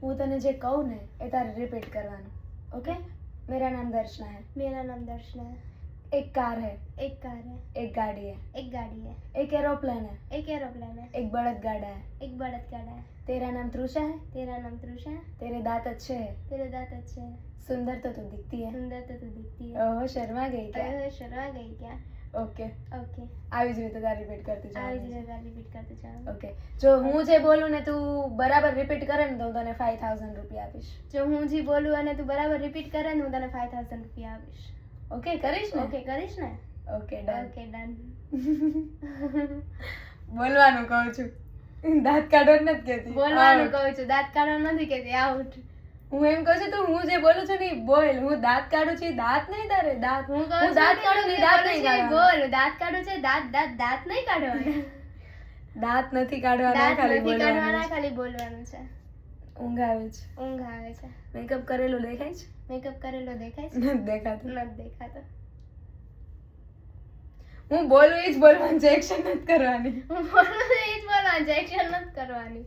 હું તને જે કહું ને એ તારે રિપીટ કરવાનું. ઓકે? मेरा नाम दर्शना है. मेरा नाम दर्शना है. एक कार है. एक कार है. एक गाड़ी है. एक गाड़ी है. एक एरोप्लेन है. एक एरोप्लेन है. एक बड़द गाड़ा है. एक बड़द गाड़ा है. तेरा नाम त्रुषा है. तेरा नाम त्रुषा है. तेरे दांत अच्छे हैं. तेरे दांत अच्छे हैं. सुंदर तो तू दिखती है. सुंदर तो तू दिखती है. ओहो, शर्मा गई क्या? अरे शर्मा गई क्या? Okay, okay. આવી જ રીતે તારે રિપીટ કરતી આવી જ જવાનું. રીતે રિપીટ કરતી જાવ. ઓકે, જો હું જે બોલું ને તું બરાબર રિપીટ કરે ને તો હું તને 5000 રૂપિયા આપીશ. જો હું જે બોલું અને તું બરાબર રિપીટ કરે ને હું તને 5000 રૂપિયા આપીશ. ઓકે, કરીશ ને? ઓકે કરીશ ને? Okay, done. Okay done. બોલવાનું કહું છું, દાંત કાઢો નથી કહેતી. બોલવાનું Out. કહું છું, દાંત કાઢવા નથી કહેતી. આઉટ. હું એમ કહું છું તું હું જે બોલું છું ને ઈ બોલ. હું દાંત કાઢું છું ઈ દાંત નહીં તારે દાંત. હું કહું હું દાંત કાઢું ને ઈ દાંત નહીં કાઢવાના. બોલ. દાંત કાઢું છે, દાંત દાંત દાંત નહીં કાઢવાના. દાંત નથી કાઢવાના, દાંત ખાલી નથી બોલવાનું કાઢવાના, છે. ખાલી બોલવાનું છે. ઊંઘ આવે છે. ઊંઘ આવે છે. મેકઅપ કરેલું દેખાય છે? મેકઅપ કરેલો દેખાય છે? નથી દેખાતું. નથી દેખાતો. હું બોલું ઈ જ બોલવાનું છે, એક્શન નથી કરવાની. હું બોલું છું એ જ બોલવાનું છે, એક્શન નથી કરવાની.